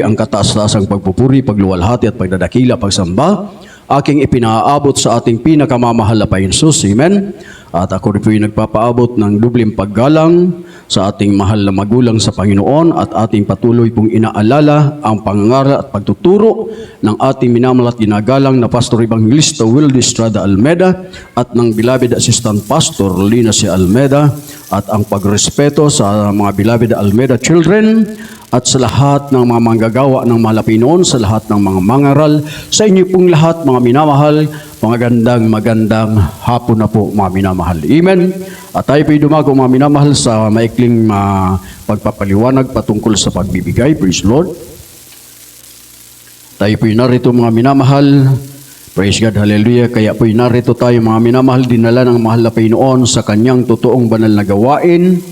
Ang kataas-taasang pagpupuri, pagluwalhati at pagdadakila, pagsamba, aking ipinaabot sa ating pinakamamahal na Panginoon. Amen. At ako rin po yung nagpapaabot ng dubling paggalang sa ating mahal na magulang sa Panginoon at ating patuloy pong inaalala ang pangangaral at pagtuturo ng ating minamahal at ginagalang na Pastor Evangelista Will Estrada Almeda at ng beloved Assistant Pastor Lina C. Almeda at ang pagrespeto sa mga beloved Almeda children at sa lahat ng mga manggagawa ng mahal na Panginoon, sa lahat ng mga mangaral, sa inyo pong lahat mga minamahal, magandang hapon na po mga minamahal. Amen. At tayo po'y dumago mga minamahal sa maikling pagpapaliwanag patungkol sa pagbibigay. Praise the Lord. Tayo po'y narito mga minamahal. Praise God, hallelujah. Kaya po'y narito tayo mga minamahal, dinala ng mahal na Panginoon sa kanyang totoong banal na gawain.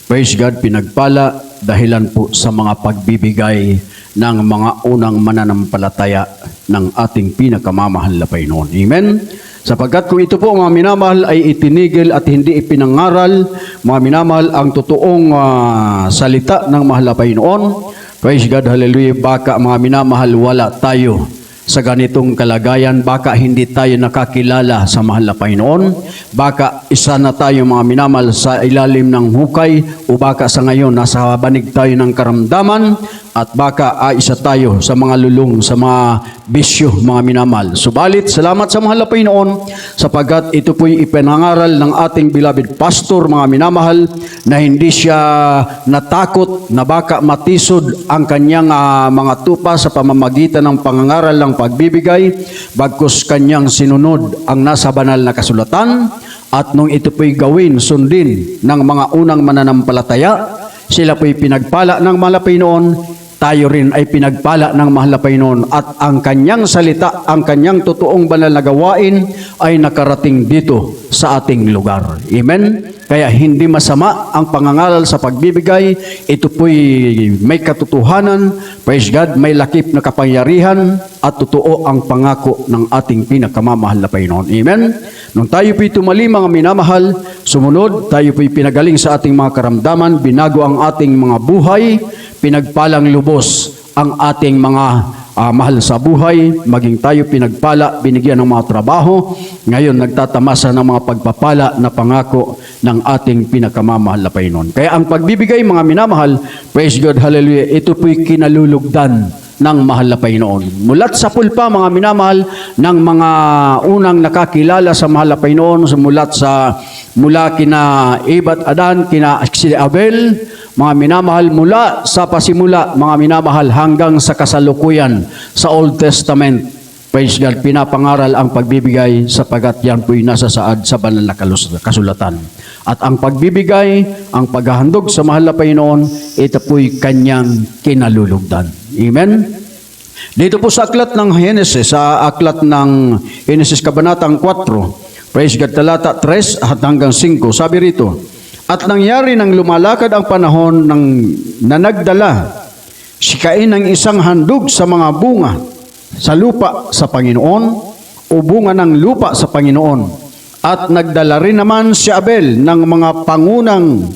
Praise God, pinagpala dahilan po sa mga pagbibigay ng mga unang mananampalataya ng ating pinakamamahal na Panginoon. Amen? Sapagkat kung ito po mga minamahal ay itinigil at hindi ipinangaral, mga minamahal, ang totoong salita ng mahal na Panginoon, praise God, hallelujah, baka mga minamahal wala tayo sa ganitong kalagayan, baka hindi tayo nakakilala sa mahal na Panginoon, baka isa na tayo mga minamahal sa ilalim ng hukay, o baka sa ngayon nasa banig tayo ng karamdaman, at baka isa tayo sa mga lulong, sa mga bisyo mga minamahal. Subalit, salamat sa mahal na Panginoon sapagkat ito po'y ipinangaral ng ating beloved pastor mga minamahal na hindi siya natakot na baka matisod ang kanyang mga tupa sa pamamagitan ng pangangaral ng pagbibigay, bagkus kanyang sinunod ang nasa banal na kasulatan. At nung ito po'y gawin, sundin ng mga unang mananampalataya, sila po'y pinagpala ng mahal na Panginoon, tayo rin ay pinagpala ng mahal na Panginoon, at ang kanyang salita, ang kanyang totoong banal na gawain ay nakarating dito sa ating lugar. Amen? Kaya hindi masama ang pangangaral sa pagbibigay. Ito po'y may katotohanan. Praise God, may lakip na kapangyarihan at totoo ang pangako ng ating pinakamamahal na Panginoon. Amen? Nung tayo po'y tumali mga minamahal, sumunod, tayo po'y pinagaling sa ating mga karamdaman, binago ang ating mga buhay, pinagpalang lubos ang ating mga mahal sa buhay, maging tayo pinagpala, binigyan ng mga trabaho, ngayon nagtatamasa ng mga pagpapala na pangako ng ating pinakamamahal na Panginoon. Kaya ang pagbibigay mga minamahal, praise God, hallelujah, ito po'y kinalulugdan ng mahal na Panginoon. Mulat sa pulpa mga minamahal ng mga unang nakakilala sa mahal na Panginoon, mula kina Eva at Adan, kina Abel, mga minamahal, mula sa pasimula, mga minamahal, hanggang sa kasalukuyan sa Old Testament. Praise God, pinapangaral ang pagbibigay sapagat yan po'y nasa saad sa banal na kasulatan. At ang pagbibigay, ang paghahandog sa mahal na Panginoon, ito po'y kanyang kinalulugdan. Amen? Dito po sa aklat ng Henesis, sa aklat ng Henesis Kabanatang 4, praise God, talata 3 at hanggang 5, sabi rito, at nangyari nang lumalakad ang panahon na nagdala si Cain ng isang handog sa mga bunga sa lupa sa Panginoon o bunga ng lupa sa Panginoon. At nagdala rin naman si Abel ng mga pangunang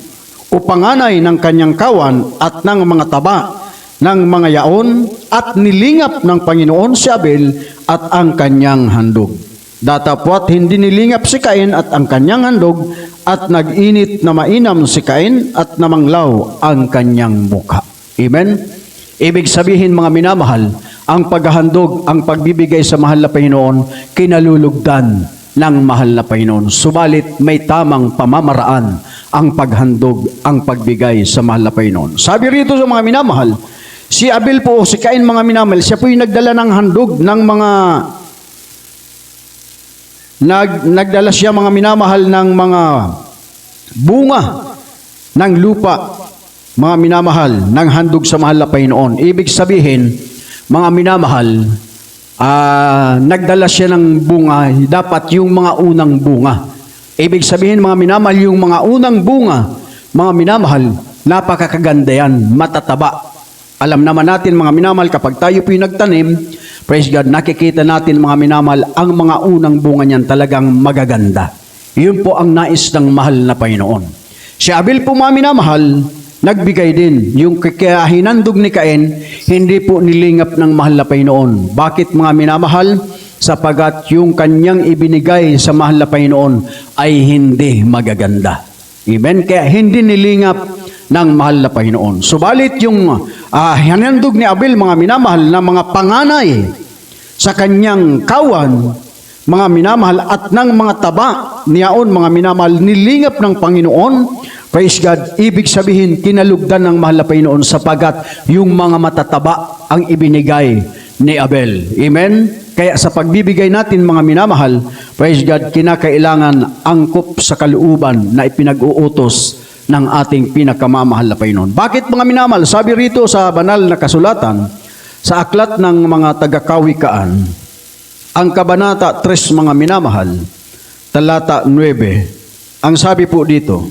o panganay ng kanyang kawan at ng mga taba ng mga yaon, at nilingap ng Panginoon si Abel at ang kanyang handog. Datapwat hindi nilingap si Cain at ang kanyang handog, at nag-init na mainam si Cain at namanglaw ang kanyang mukha. Amen? Ibig sabihin mga minamahal, ang paghahandog, ang pagbibigay sa mahal na Panginoon, kinalulugdan ng mahal na Panginoon. Subalit may tamang pamamaraan ang paghandog, ang pagbigay sa mahal na Panginoon. Sabi rito sa mga minamahal, si Abel po, si Cain mga minamahal, siya po yung nagdala ng handog ng mga nagdala siya mga minamahal ng mga bunga ng lupa, mga minamahal, ng handog sa mahal na Panginoon. Ibig sabihin, mga minamahal, nagdala siya ng bunga, dapat yung mga unang bunga. Ibig sabihin, mga minamahal, yung mga unang bunga, mga minamahal, napakakaganda yan, matataba. Alam naman natin mga minamahal, kapag tayo po'y nagtanim, praise God, nakikita natin mga minamahal, ang mga unang bunga niyan talagang magaganda. Yun po ang nais ng mahal na Panginoon. Si Abel po mga minamahal, nagbigay din. Yung kaya hinandog ni Cain, hindi po nilingap ng mahal na Panginoon. Bakit mga minamahal? Sapagat yung kanyang ibinigay sa mahal na Panginoon ay hindi magaganda. Amen? Kaya hindi nilingap ng mahal na Panginoon. Subalit yung hinandog ni Abel, mga minamahal, na mga panganay sa kanyang kawan, mga minamahal, at ng mga taba niyaon, mga minamahal, nilingap ng Panginoon. Praise God. Ibig sabihin, kinalugdan ng mahal na Panginoon sapagat yung mga matataba ang ibinigay ni Abel. Amen? Kaya sa pagbibigay natin, mga minamahal, praise God, kinakailangan angkop sa kalooban na ipinag-uutos ng ating pinakamamahal na Panginoon. Bakit, mga minamahal? Sabi rito sa banal na kasulatan, sa aklat ng mga taga-kawikaan, ang kabanata 3, mga minamahal, talata 9, ang sabi po dito,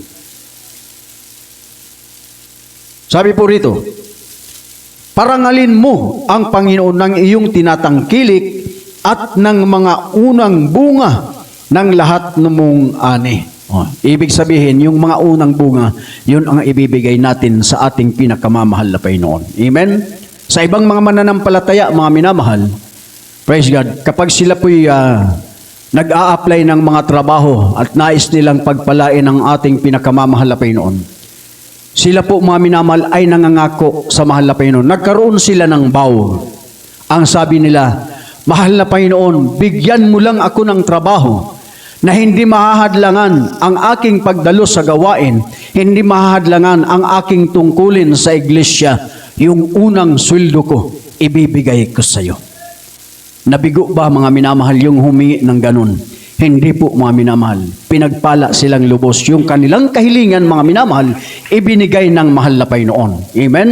parangalin mo ang Panginoon ng iyong tinatangkilik at ng mga unang bunga ng lahat ng mong ani. Ibig sabihin, yung mga unang bunga, yun ang ibibigay natin sa ating pinakamamahal na Panginoon. Amen? Sa ibang mga mananampalataya, mga minamahal, praise God, kapag sila po'y nag-a-apply ng mga trabaho at nais nilang pagpalain ang ating pinakamamahal na Panginoon, sila po, mga minamahal, ay nangangako sa mahal na Panginoon. Nagkaroon sila ng vow. Ang sabi nila, mahal na Panginoon, bigyan mo lang ako ng trabaho na hindi mahahadlangan ang aking pagdalo sa gawain, hindi mahahadlangan ang aking tungkulin sa iglesia, yung unang sweldo ko, ibibigay ko sa iyo. Nabigo ba, mga minamahal, yung humingi ng ganun? Hindi po, mga minamahal. Pinagpala silang lubos. Yung kanilang kahilingan, mga minamahal, ibinigay ng mahal na Panginoon. Amen?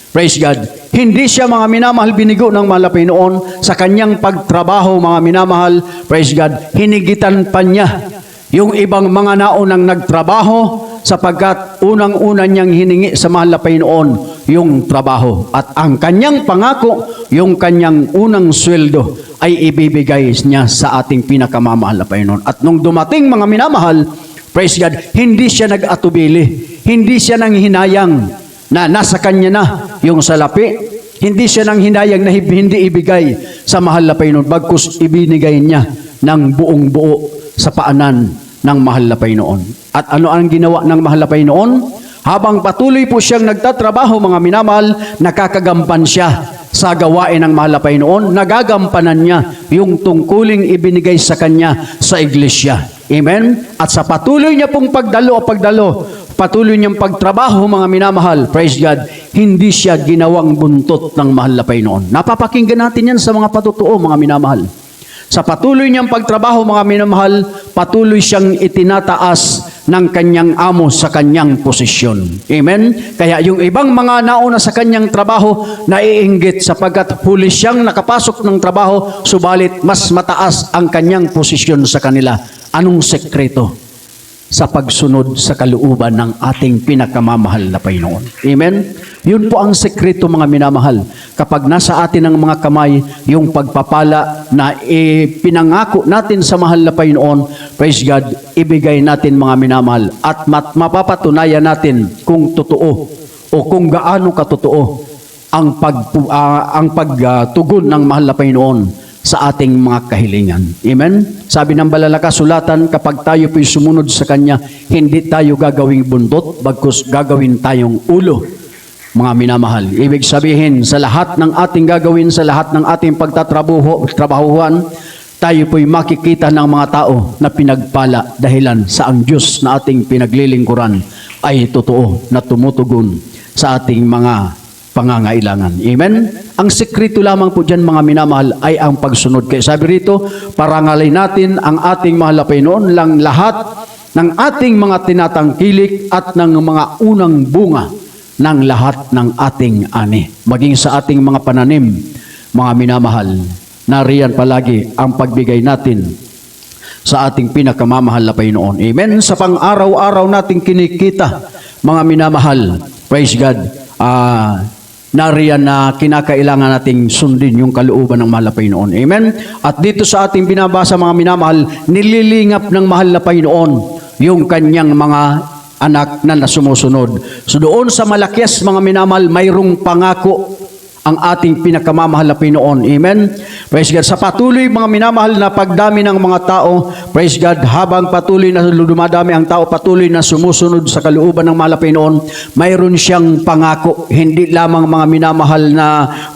Praise God. Hindi siya, mga minamahal, binigo ng mahal na Panginoon sa kanyang pagtrabaho, mga minamahal. Praise God. Hinigitan pa niya yung ibang mga naunang nagtrabaho sapagkat unang-una niyang hiningi sa mahal na Panginoon yung trabaho. At ang kanyang pangako, yung kanyang unang sweldo ay ibibigay niya sa ating pinakamamahal na Panginoon. At nung dumating, mga minamahal, praise God, hindi siya nag-atubili. Hindi siya nang hinayang na nasa kanya na yung salapi. Hindi siya nang hinayang na hindi ibigay sa mahal na Panginoon. Bagkus ibinigay niya ng buong buo sa paanan ng mahal na Panginoon. At ano ang ginawa ng mahal na Panginoon? Habang patuloy po siyang nagtatrabaho, mga minamahal, nakakagampan siya sa gawain ng mahal na Panginoon. Nagagampanan niya yung tungkuling ibinigay sa kanya sa iglesia. Amen? At sa patuloy niya pong pagdalo, patuloy niyang pagtrabaho, mga minamahal, praise God, hindi siya ginawang buntot ng mahal na Panginoon. Napapakinggan natin yan sa mga patutuo, mga minamahal. Sa patuloy niyang pagtrabaho, mga minamahal, patuloy siyang itinataas ng kanyang amo sa kanyang posisyon. Amen? Kaya yung ibang mga nauna sa kanyang trabaho, naiinggit sapagkat huli siyang nakapasok ng trabaho, subalit mas mataas ang kanyang posisyon sa kanila. Anong sekreto? Sa pagsunod sa kalooban ng ating pinakamamahal na Panginoon. Amen? Yun po ang sekreto, mga minamahal. Kapag nasa atin ang mga kamay, yung pagpapala na pinangako natin sa mahal na Panginoon, praise God, ibigay natin, mga minamahal. At mapapatunayan natin kung totoo o kung gaano katotoo ang pagtugon ng mahal na Panginoon sa ating mga kahilingan. Amen? Sabi ng banal na kasulatan, kapag tayo po'y sumunod sa Kanya, hindi tayo gagawing buntot, bagkus gagawin tayong ulo. Mga minamahal, ibig sabihin, sa lahat ng ating gagawin, sa lahat ng ating pagtatrabahuhan, tayo po'y makikita ng mga tao na pinagpala dahilan sa ang Diyos na ating pinaglilingkuran ay totoo na tumutugon sa ating mga pangangailangan. Amen? Ang sekreto lamang po dyan, mga minamahal, ay ang pagsunod. Kaya sabi rito, parangalin natin ang ating mahal na Panginoon lang lahat ng ating mga tinatangkilik at ng mga unang bunga ng lahat ng ating ani. Maging sa ating mga pananim, mga minamahal, nariyan palagi ang pagbigay natin sa ating pinakamamahal na Panginoon. Amen? Sa pang-araw-araw nating kinikita, mga minamahal, praise God, nariyan na kinakailangan nating sundin yung kalooban ng mahal na Panginoon. Amen? At dito sa ating binabasa, mga minamahal, nililingap ng mahal na Panginoon yung kanyang mga anak na nasumusunod. So doon sa Malakias, mga minamahal, mayroong pangako ang ating pinakamamahal na Pinoon. Amen? Praise God. Sa patuloy, mga minamahal, na pagdami ng mga tao, praise God, habang patuloy na dumadami ang tao, patuloy na sumusunod sa kalooban ng mahal na Pinoon, mayroon siyang pangako. Hindi lamang, mga minamahal, na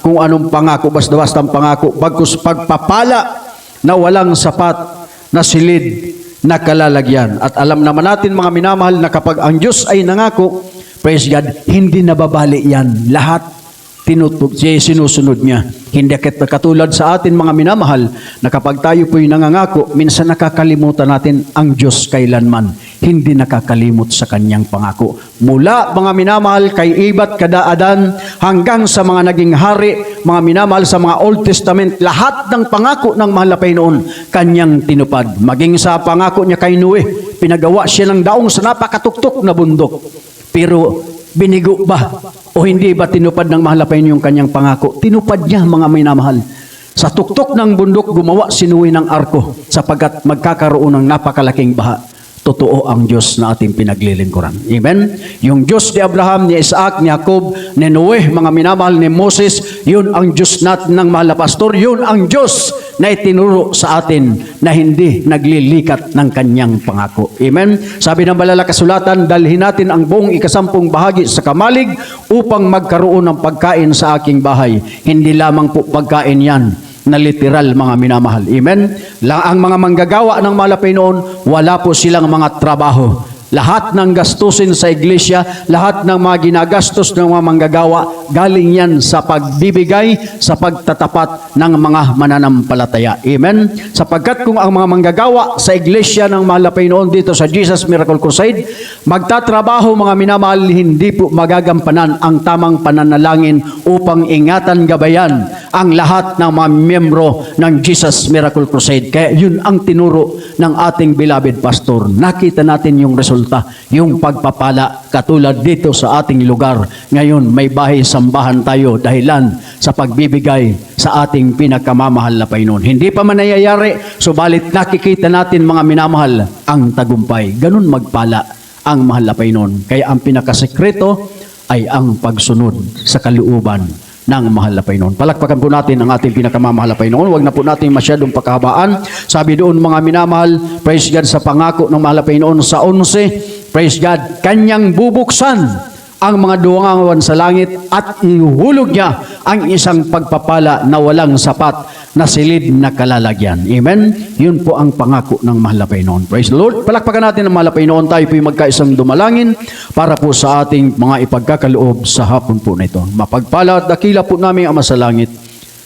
kung anong pangako, basta-basta ang pangako. Bagkus pagpapala na walang sapat na silid na kalalagyan. At alam naman natin, mga minamahal, na kapag ang Diyos ay nangako, praise God, hindi nababali yan. Lahat sinusunod niya. Hindi katulad sa atin, mga minamahal, na kapag tayo po'y nangangako, minsan nakakalimutan natin ang Diyos kailanman. Hindi nakakalimot sa kanyang pangako. Mula, mga minamahal, kay Ibat Kadaadan hanggang sa mga naging hari, mga minamahal, sa mga Old Testament, lahat ng pangako ng mahal na Panginoon kanyang tinupad. Maging sa pangako niya kay Noe, pinagawa siya ng daong sa napakatuktok na bundok. Pero binigo ba o hindi ba tinupad ng mahal na Panginoon yung kanyang pangako? Tinupad niya, mga minamahal. Sa tuktok ng bundok, gumawa si Noe ng arko sapagkat magkakaroon ng napakalaking baha. Totoo ang Diyos na ating pinaglilingkuran. Amen? Yung Diyos ni Abraham, ni Isaac, ni Jacob, ni Noe, mga minamahal, ni Moses, yun ang Diyos natin ng mahal na pastor. Yun ang Diyos na itinuro sa atin na hindi naglilikat ng kanyang pangako. Amen? Sabi ng banal na kasulatan, dalhin natin ang buong ikasampung bahagi sa kamalig upang magkaroon ng pagkain sa aking bahay. Hindi lamang po pagkain yan na literal, mga minamahal. Amen? Ang mga manggagawa ng mahal na Panginoon, wala po silang mga trabaho. Lahat ng gastusin sa iglesia, lahat ng mga ginagastos ng mga manggagawa, galing yan sa pagbibigay, sa pagtatapat ng mga mananampalataya. Amen? Sapagkat kung ang mga manggagawa sa iglesia ng mahal na Panginoon dito sa Jesus Miracle Crusade, magtatrabaho, mga minamahal, hindi po magagampanan ang tamang pananalangin upang ingatan, gabayan ang lahat ng mga miyembro ng Jesus Miracle Crusade. Kaya yun ang tinuro ng ating beloved pastor. Nakita natin yung resulta, yung pagpapala, katulad dito sa ating lugar. Ngayon, may bahay sambahan tayo dahilan sa pagbibigay sa ating pinakamamahal na Panginoon. Hindi pa man nangyayari, subalit nakikita natin, mga minamahal, ang tagumpay. Ganun magpala ang mahal na Panginoon. Kaya ang pinakasekreto ay ang pagsunod sa kalooban ng mahal na Panginoon. Palakpakan po natin ang ating pinakamamahal na Panginoon. Huwag na po natin masyadong pagkahabaan. Sabi doon, mga minamahal, praise God, sa pangako ng mahal na Panginoon sa 11, praise God, kanyang bubuksan ang mga duwangan sa langit at ihuhulog niya ang isang pagpapala na walang sapat na silid na kalalagyan. Amen? Yun po ang pangako ng mahal na Panginoon. Praise the Lord. Palakpakan natin ang mahal na Panginoon. Tayo po magkaisang dumalangin para po sa ating mga ipagkakaloob sa hapon po na ito. Mapagpala at dakila po namin ang sa langit.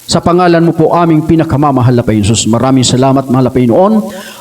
Sa pangalan mo po aming pinakamamahal na Panginoon Jesus. Maraming salamat, mahal na Panginoon,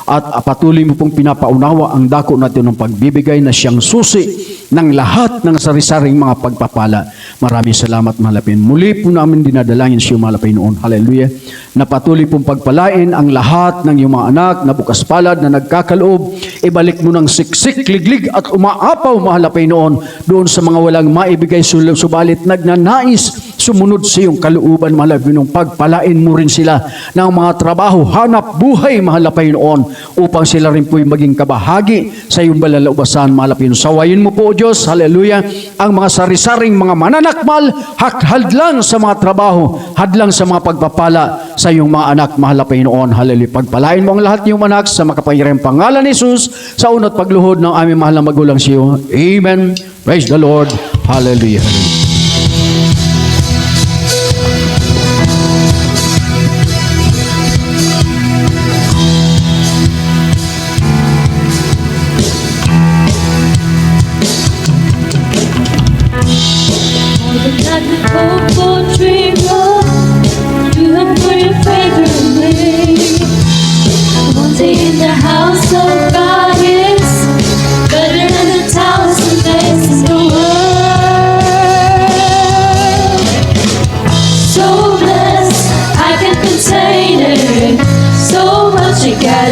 at patuloy mo pong pinapaunawa ang dako natin ng pagbibigay na siyang susi ng lahat ng sari-saring mga pagpapala. Maraming salamat, mahal na Panginoon. Muli po namin dinadalangin siyo, mahal na Panginoon. Hallelujah. Na patuloy pong pagpalain ang lahat ng iyong mga anak na bukas palad na nagkakaloob. Ibalik mo ng siksik, liglig at umaapaw, mahal na Panginoon, doon sa mga walang maibigay subalit nagnanais sumunod sa iyong kalooban, mahal na Panginoon. Pagpalain mo rin sila ng mga trabaho, hanap buhay, mahal na Panginoon, upang sila rin po'y maging kabahagi sa iyong balalaubasan, mahal na Panginoon. Sawayin mo po, Diyos, hallelujah, ang mga sari-saring mga mananakmal, hadlang sa mga trabaho, hadlang sa mga pagpapala sa iyong mga anak, mahal na Panginoon, hallelujah. Pagpalain mo ang lahat ng iyong anak sa makapangyarihang pangalan ni Jesus, sa uno't pagluhod ng aming mahal na magulang sa iyo. Amen. Praise the Lord. Hallelujah. Hallelujah.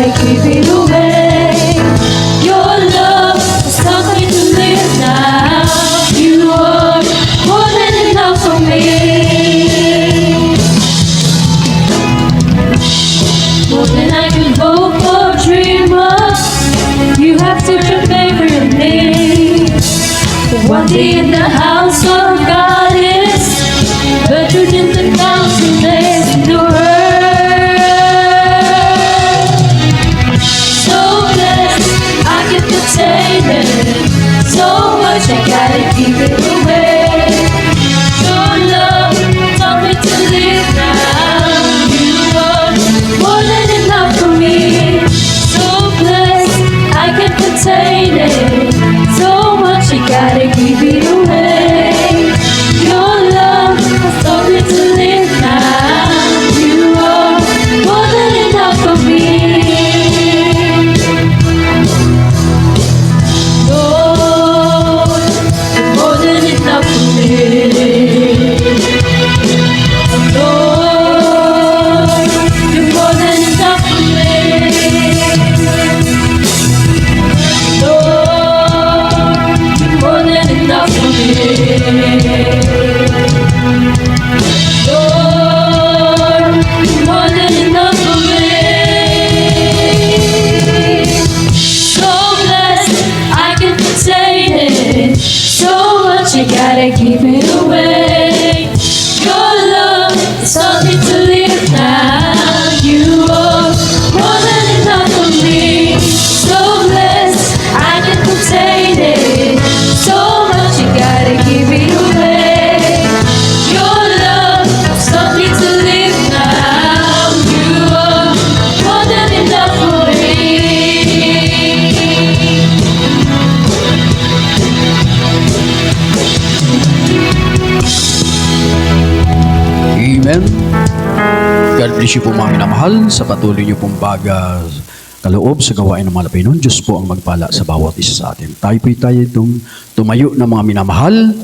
Keep it away. Your love is something to live now. You are more than enough for me. More than I can hope or dream of. You have such a favor in me. God bless you po mga minamahal sa patuloy niyo pong kaloob sa gawain ng mga Panginoon. Diyos po ang magpala sa bawat isa sa atin. Tayo po'y tumayo na mga minamahal.